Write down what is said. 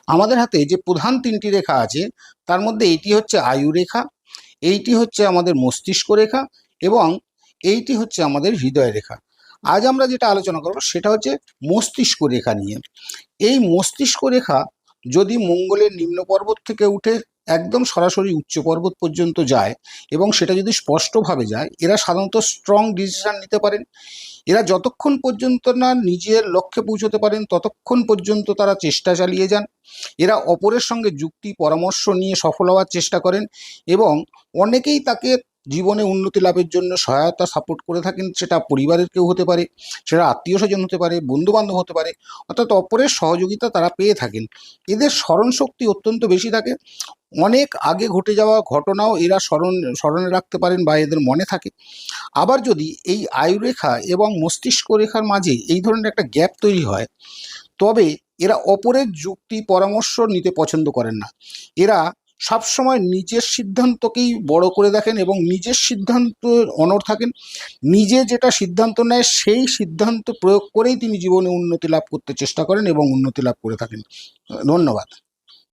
আমাদের হাতে যে প্রধান তিনটি রেখা আছে তার মধ্যে এইটি হচ্ছে আয়ু রেখা, এইটি হচ্ছে আমাদের মস্তিষ্ক রেখা এবং এইটি হচ্ছে আমাদের হৃদয় রেখা। আজ আমরা যেটা আলোচনা করব সেটা হচ্ছে মস্তিষ্ক রেখা নিয়ে। এই মস্তিষ্ক রেখা যদি মঙ্গলের নিম্ন পর্বত থেকে উঠে একদম সরাসরি উচ্চ পর্বত পর্যন্ত যায় এবং সেটা যদি স্পষ্টভাবে যায়, এরা সাধারণত স্ট্রং ডিসিশন নিতে পারেন। এরা যতক্ষণ পর্যন্ত না নিজের লক্ষ্যে পৌঁছতে পারেন ততক্ষণ পর্যন্ত তারা চেষ্টা চালিয়ে যান। এরা অপরের সঙ্গে যুক্তি পরামর্শ নিয়ে সফল হওয়ার চেষ্টা করেন এবং অনেকেই তাকে জীবনে উন্নতি লাভের জন্য সহায়তা সাপোর্ট করে থাকেন। সেটা পরিবারের কেউ হতে পারে, সেটা আত্মীয় স্বজন হতে পারে, বন্ধুবান্ধব হতে পারে, অর্থাৎ অপরের সহযোগিতা তারা পেয়ে থাকেন। এদের স্মরণ শক্তি অত্যন্ত বেশি থাকে। অনেক আগে ঘটে যাওয়া ঘটনাও এরা স্মরণে রাখতে পারেন বা এদের মনে থাকে। আবার যদি এই আয়ুরেখা এবং মস্তিষ্ক রেখার মাঝে এই ধরনের একটা গ্যাপ তৈরি হয়, তবে এরা অপরের যুক্তি পরামর্শ নিতে পছন্দ করেন না। এরা সবসময় নিজের সিদ্ধান্তকেই বড় করে দেখেন এবং নিজের সিদ্ধান্ত অনড় থাকেন। নিজে যেটা সিদ্ধান্ত নেয় সেই সিদ্ধান্ত প্রয়োগ করেই তিনি জীবনে উন্নতি লাভ করতে চেষ্টা করেন এবং উন্নতি লাভ করে থাকেন। ধন্যবাদ।